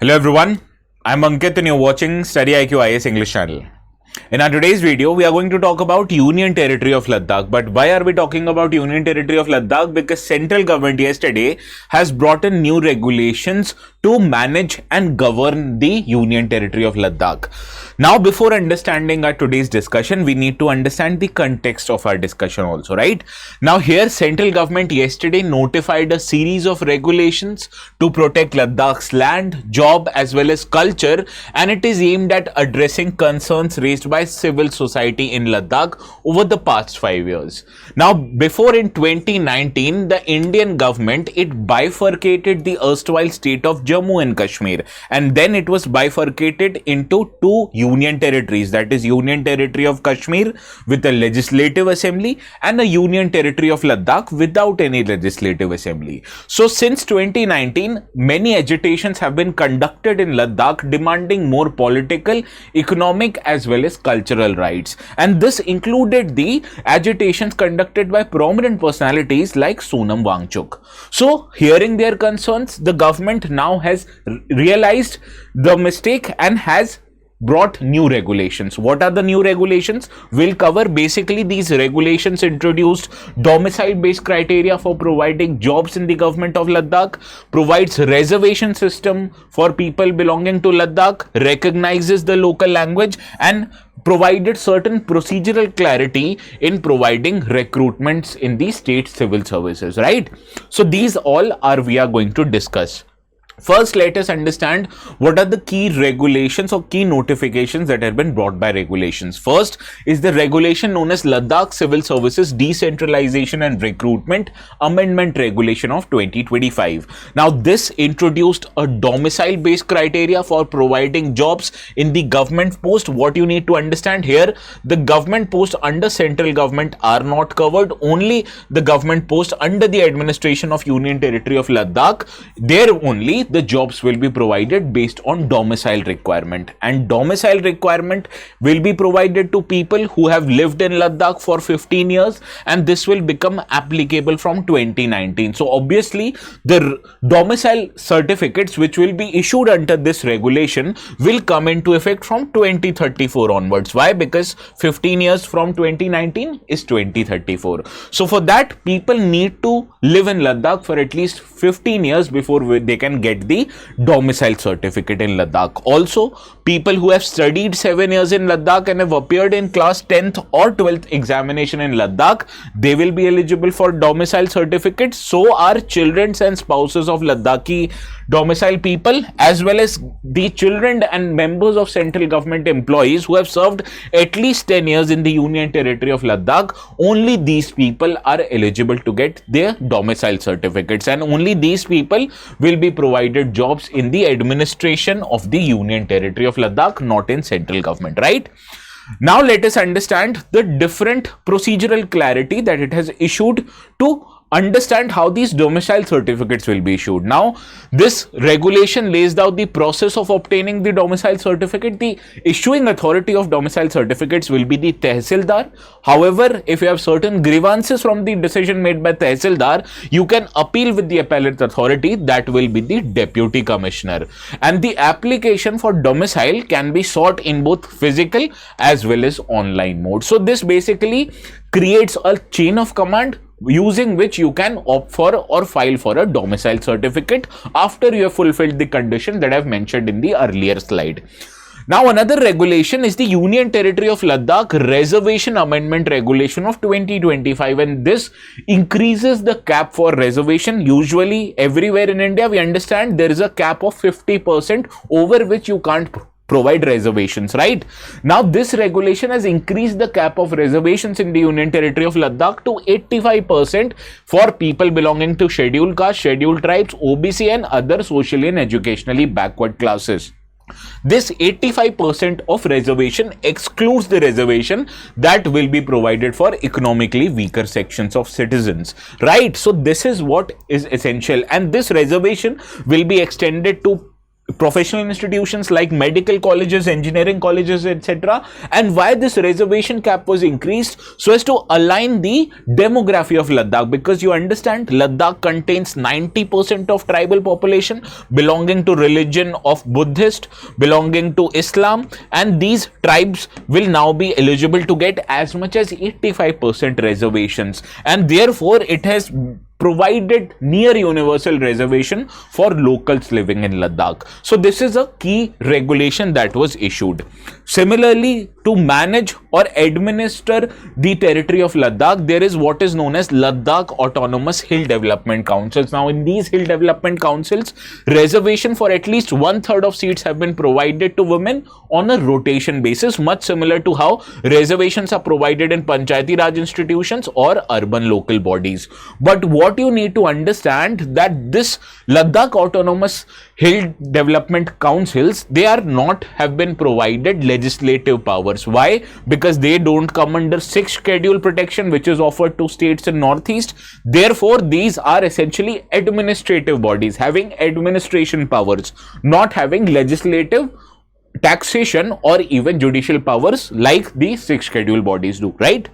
Hello everyone, I'm Ankit and you're watching StudyIQ IAS English channel. In our today's video, we are going to talk about Union Territory of Ladakh. But why are we talking about Union Territory of Ladakh? Because central government yesterday has brought in new regulations to manage and govern the Union Territory of Ladakh. Now, before understanding our today's discussion, we need to understand the context of our discussion also, right? Now, here central government yesterday notified a series of regulations to protect Ladakh's land, job as well as culture, and it is aimed at addressing concerns raised by civil society in Ladakh over the past 5 years. Now, before in 2019, the Indian government, it bifurcated the erstwhile state of Jammu and Kashmir, and then it was bifurcated into two union territories, that is Union Territory of Kashmir with a legislative assembly and a Union Territory of Ladakh without any legislative assembly. So since 2019, many agitations have been conducted in Ladakh demanding more political, economic as well as cultural rights, and this included the agitations conducted by prominent personalities like Sonam Wangchuk. So hearing their concerns, the government now has realized the mistake and has brought new regulations. What are the new regulations? We'll cover. Basically, these regulations introduced domicile based criteria for providing jobs in the government of Ladakh, provides reservation system for people belonging to Ladakh, recognizes the local language, and provided certain procedural clarity in providing recruitments in the state civil services, right? So these all are we are going to discuss. First, let us understand what are the key regulations or key notifications that have been brought by regulations. First is the regulation known as Ladakh Civil Services Decentralization and Recruitment Amendment Regulation of 2025. Now, this introduced a domicile-based criteria for providing jobs in the government post. What you need to understand here, the government posts under central government are not covered. Only the government posts under the administration of Union Territory of Ladakh, there only the jobs will be provided based on domicile requirement, and domicile requirement will be provided to people who have lived in Ladakh for 15 years, and this will become applicable from 2019. So obviously the domicile certificates which will be issued under this regulation will come into effect from 2034 onwards. Why? Because 15 years from 2019 is 2034. So for that, people need to live in Ladakh for at least 15 years before they can get the domicile certificate in Ladakh. Also, people who have studied 7 years in Ladakh and have appeared in class 10th or 12th examination in Ladakh, they will be eligible for domicile certificates. So are children and spouses of Ladakhi domicile people, as well as the children and members of central government employees who have served at least 10 years in the Union Territory of Ladakh. Only these people are eligible to get their domicile certificates, and only these people will be provided jobs in the administration of the Union Territory of Ladakh, not in central government, right? Now let us understand the different procedural clarity that it has issued to understand how these domicile certificates will be issued. Now, this regulation lays down the process of obtaining the domicile certificate. The issuing authority of domicile certificates will be the Tehsildar. However, if you have certain grievances from the decision made by Tehsildar, you can appeal with the appellate authority, that will be the Deputy Commissioner. And the application for domicile can be sought in both physical as well as online mode. So this basically creates a chain of command using which you can opt for or file for a domicile certificate after you have fulfilled the condition that I have mentioned in the earlier slide. Now, another regulation is the Union Territory of Ladakh Reservation Amendment Regulation of 2025, and this increases the cap for reservation. Usually everywhere in India, we understand there is a cap of 50% over which you can't provide reservations, right? Now, this regulation has increased the cap of reservations in the Union Territory of Ladakh to 85% for people belonging to scheduled caste, scheduled tribes, OBC and other socially and educationally backward classes. This 85% of reservation excludes the reservation that will be provided for economically weaker sections of citizens, right? So this is what is essential, and this reservation will be extended to professional institutions like medical colleges, engineering colleges, etc. And why this reservation cap was increased, so as to align the demography of Ladakh, because you understand Ladakh contains 90% of tribal population belonging to religion of Buddhist, belonging to Islam, and these tribes will now be eligible to get as much as 85% reservations, and therefore it has provided near universal reservation for locals living in Ladakh. So this is a key regulation that was issued. Similarly, to manage or administer the territory of Ladakh, there is what is known as Ladakh Autonomous Hill Development Councils. Now, in these hill development councils, reservation for at least 1/3 of seats have been provided to women on a rotation basis, much similar to how reservations are provided in Panchayati Raj institutions or urban local bodies. But what you need to understand that this Ladakh Autonomous Hill Development Councils, they are not have been provided legislative powers. Why? Because they don't come under 6th schedule protection, which is offered to states in Northeast. Therefore, these are essentially administrative bodies having administration powers, not having legislative, taxation, or even judicial powers like the 6th schedule bodies do, right?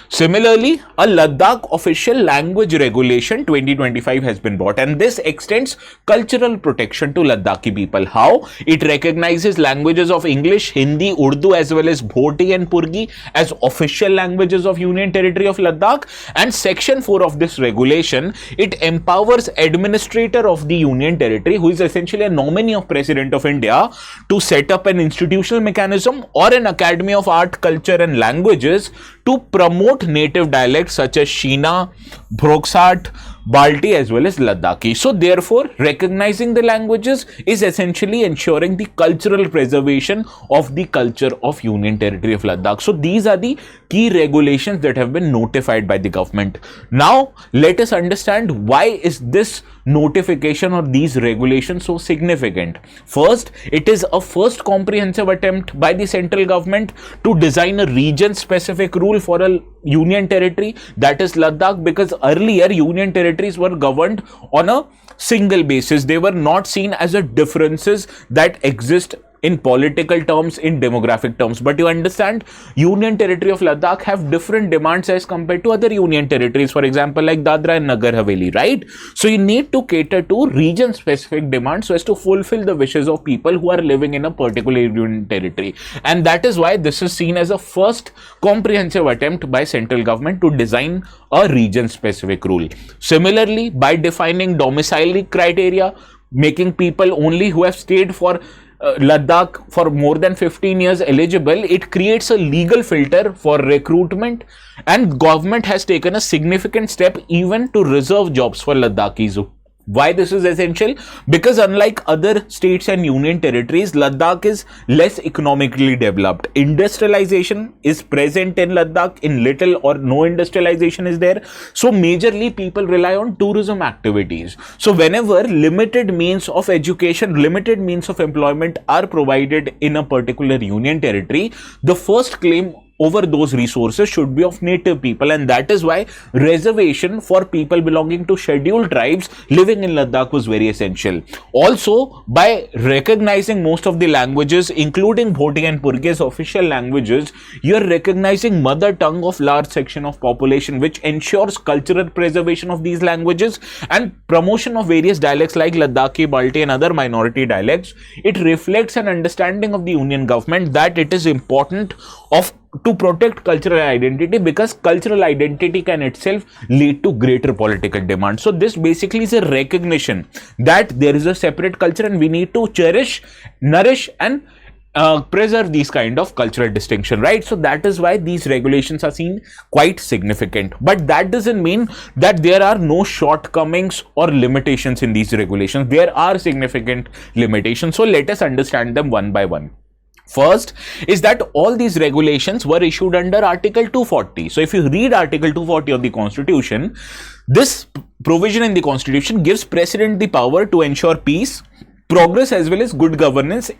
Similarly, a Ladakh official language regulation 2025 has been brought, and this extends cultural protection to Ladakhi people. How? It recognizes languages of English, Hindi, Urdu, as well as Bhoti and Purgi as official languages of Union Territory of Ladakh. And Section 4 of this regulation, it empowers administrator of the Union Territory, who is essentially a nominee of President of India, to set up an institutional mechanism or an academy of art, culture, and languages to promote native dialects such as Shina, Bhroksat, Balti, as well as Ladakhi. So therefore, recognizing the languages is essentially ensuring the cultural preservation of the culture of Union Territory of Ladakh. So these are the key regulations that have been notified by the government. Now, let us understand why is this notification or these regulations so significant. First, it is a first comprehensive attempt by the central government to design a region-specific rule for a Union Territory, that is Ladakh, because earlier Union Territories were governed on a single basis. They were not seen as a differences that exist in political terms, in demographic terms. But you understand, Union Territory of Ladakh have different demands as compared to other Union Territories, for example, like Dadra and Nagar Haveli, right? So you need to cater to region-specific demands so as to fulfill the wishes of people who are living in a particular Union Territory. And that is why this is seen as a first comprehensive attempt by central government to design a region-specific rule. Similarly, by defining domicile criteria, making people only who have stayed for Ladakh for more than 15 years eligible, it creates a legal filter for recruitment, and government has taken a significant step even to reserve jobs for Ladakhis. Why this is essential? Because unlike other states and union territories, Ladakh is less economically developed. Industrialization is present in Ladakh, in little or no industrialization is there. So majorly people rely on tourism activities. So whenever limited means of education, limited means of employment are provided in a particular union territory, the first claim over those resources should be of native people, and that is why reservation for people belonging to scheduled tribes living in Ladakh was very essential. Also, by recognizing most of the languages, including Bhoti and Purgi as official languages, you are recognizing mother tongue of large section of population, which ensures cultural preservation of these languages and promotion of various dialects like Ladakhi, Balti and other minority dialects. It reflects an understanding of the union government that it is important to protect cultural identity, because cultural identity can itself lead to greater political demand. So this basically is a recognition that there is a separate culture and we need to cherish, nourish and preserve these kind of cultural distinction, right? So that is why these regulations are seen quite significant. But that doesn't mean that there are no shortcomings or limitations in these regulations. There are significant limitations. So let us understand them one by one. First is that all these regulations were issued under Article 240. So if you read Article 240 of the Constitution, this provision in the Constitution gives President the power to ensure peace, progress as well as good governance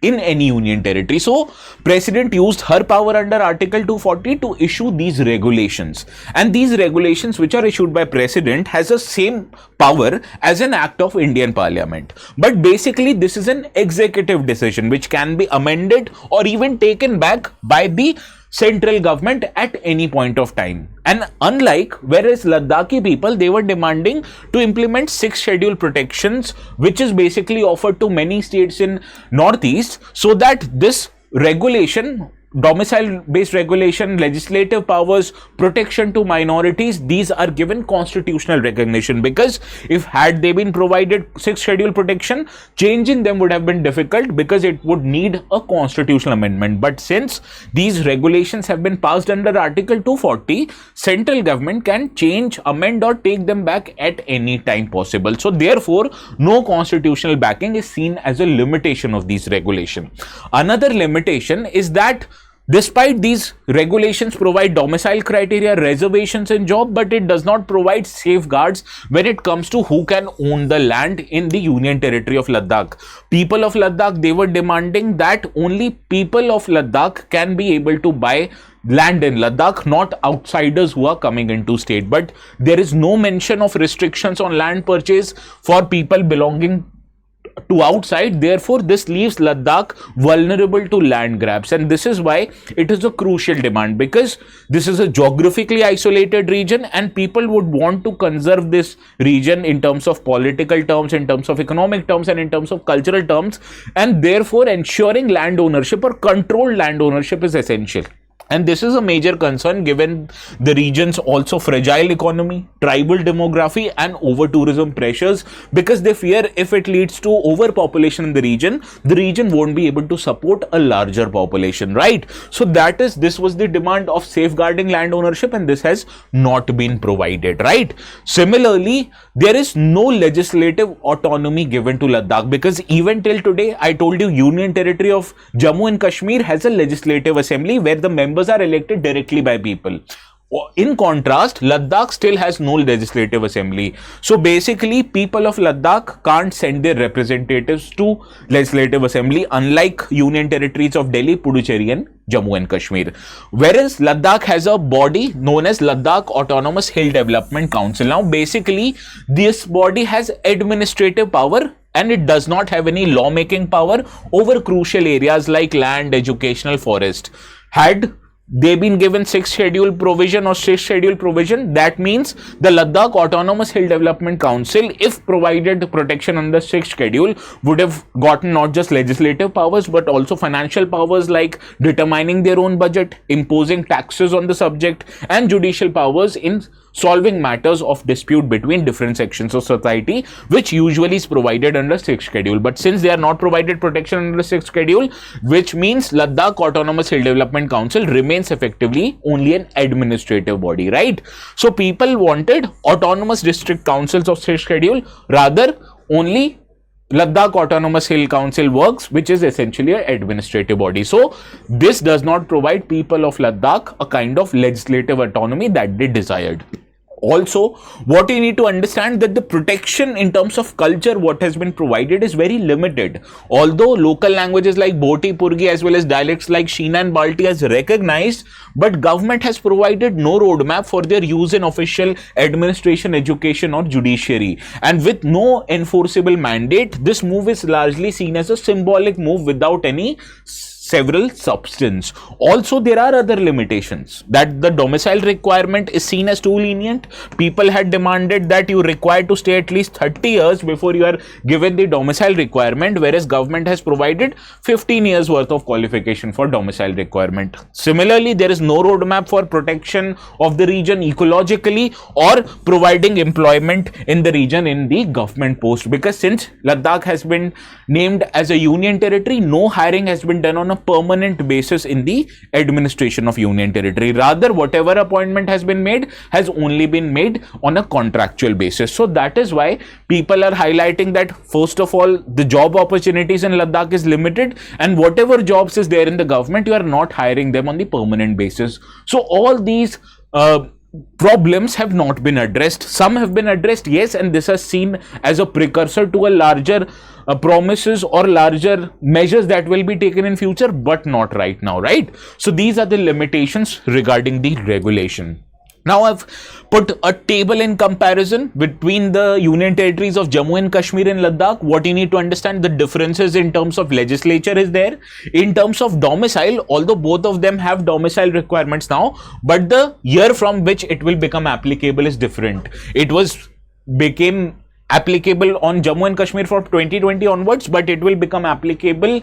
in any union territory. So president used her power under Article 240 to issue these regulations, and these regulations which are issued by president has the same power as an act of Indian Parliament. But basically this is an executive decision which can be amended or even taken back by the central government at any point of time. And unlike, whereas Ladakhi people, they were demanding to implement 6th schedule protections, which is basically offered to many states in Northeast, so that this regulation, domicile based regulation, legislative powers, protection to minorities, these are given constitutional recognition, because if had they been provided 6th schedule protection, changing them would have been difficult because it would need a constitutional amendment. But since these regulations have been passed under Article 240, central government can change, amend or take them back at any time possible. So therefore no constitutional backing is seen as a limitation of these regulations. Another limitation is that despite these regulations provide domicile criteria, reservations in job, but it does not provide safeguards when it comes to who can own the land in the Union Territory of Ladakh. People of Ladakh, they were demanding that only people of Ladakh can be able to buy land in Ladakh, not outsiders who are coming into state. But there is no mention of restrictions on land purchase for people belonging to outside. Therefore this leaves Ladakh vulnerable to land grabs, and this is why it is a crucial demand, because this is a geographically isolated region and people would want to conserve this region in terms of political terms, in terms of economic terms, and in terms of cultural terms, and therefore ensuring land ownership or controlled land ownership is essential. And this is a major concern given the region's also fragile economy, tribal demography and over-tourism pressures, because they fear if it leads to overpopulation in the region won't be able to support a larger population, right? So this was the demand of safeguarding land ownership, and this has not been provided, right? Similarly, there is no legislative autonomy given to Ladakh, because even till today, I told you, Union Territory of Jammu and Kashmir has a legislative assembly where the members are elected directly by people. In contrast, Ladakh still has no legislative assembly. So basically, people of Ladakh can't send their representatives to legislative assembly, unlike Union Territories of Delhi, Puducherry and Jammu and Kashmir. Whereas Ladakh has a body known as Ladakh Autonomous Hill Development Council. Now basically, this body has administrative power and it does not have any lawmaking power over crucial areas like land, educational, forest. Had they been given 6th schedule provision or 6th schedule provision, that means the Ladakh Autonomous Hill Development Council, if provided protection under 6th schedule, would have gotten not just legislative powers but also financial powers like determining their own budget, imposing taxes on the subject, and judicial powers in solving matters of dispute between different sections of society, which usually is provided under 6th schedule. But since they are not provided protection under 6th schedule, which means Ladakh Autonomous Hill Development Council remains effectively only an administrative body, right? So people wanted autonomous district councils of 6th schedule, rather only Ladakh Autonomous Hill Council works, which is essentially an administrative body. So this does not provide people of Ladakh a kind of legislative autonomy that they desired. Also, what you need to understand that the protection in terms of culture what has been provided is very limited. Although local languages like Boti, Purgi as well as dialects like Sheena and Balti is recognized, but government has provided no roadmap for their use in official administration, education or judiciary. And with no enforceable mandate, this move is largely seen as a symbolic move without any several substance. Also, there are other limitations, that the domicile requirement is seen as too lenient. People had demanded that you require to stay at least 30 years before you are given the domicile requirement, whereas government has provided 15 years worth of qualification for domicile requirement. Similarly, there is no roadmap for protection of the region ecologically or providing employment in the region in the government post, because since Ladakh has been named as a union territory, no hiring has been done on a permanent basis in the administration of union territory. Rather, whatever appointment has been made has only been made on a contractual basis. So that is why people are highlighting that, first of all, the job opportunities in Ladakh is limited, and whatever jobs is there in the government, you are not hiring them on the permanent basis. So all these problems have not been addressed. Some have been addressed, yes, and this is seen as a precursor to a larger promises or larger measures that will be taken in future, but not right now, right? So these are the limitations regarding the regulation. Now I've put a table in comparison between the union territories of Jammu and Kashmir and Ladakh. What you need to understand, the differences in terms of legislature is there. In terms of domicile, although both of them have domicile requirements now, but the year from which it will become applicable is different. It became applicable on Jammu and Kashmir from 2020 onwards, but it will become applicable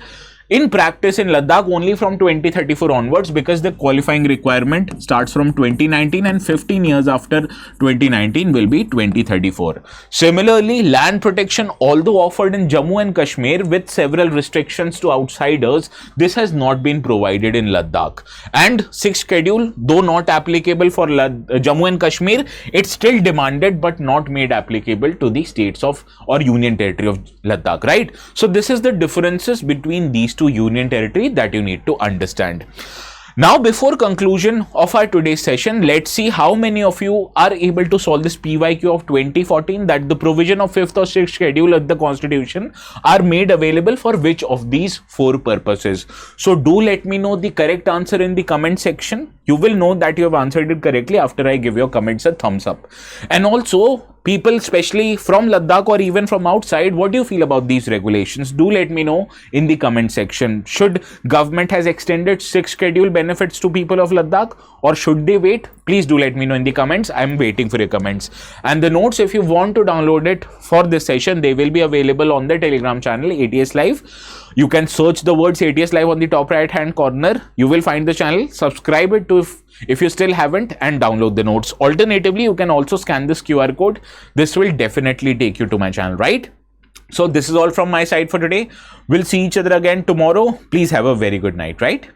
in practice in Ladakh only from 2034 onwards, because the qualifying requirement starts from 2019 and 15 years after 2019 will be 2034. Similarly, land protection, although offered in Jammu and Kashmir with several restrictions to outsiders, this has not been provided in Ladakh. And sixth schedule, though not applicable for Jammu and Kashmir, it's still demanded but not made applicable to the states of or union territory of Ladakh, right? So this is the differences between these two union territory that you need to understand. Now, before conclusion of our today's session, let's see how many of you are able to solve this PYQ of 2014, that the provision of 5th or 6th schedule of the constitution are made available for which of these four purposes. So do let me know the correct answer in the comment section. You will know that you have answered it correctly after I give your comments a thumbs up. And also, people especially from Ladakh or even from outside, what do you feel about these regulations? Do let me know in the comment section. Should government has extended 6th schedule benefits to people of Ladakh, or should they wait? Please do let me know in the comments. I'm waiting for your comments. And the notes, if you want to download it for this session, they will be available on the Telegram channel ATS Live. You can search the words ATS Live on the top right hand corner. You will find the channel. Subscribe it to if you still haven't, and download the notes. Alternatively, you can also scan this QR code. This will definitely take you to my channel, right? So this is all from my side for today. We'll see each other again tomorrow. Please have a very good night, right?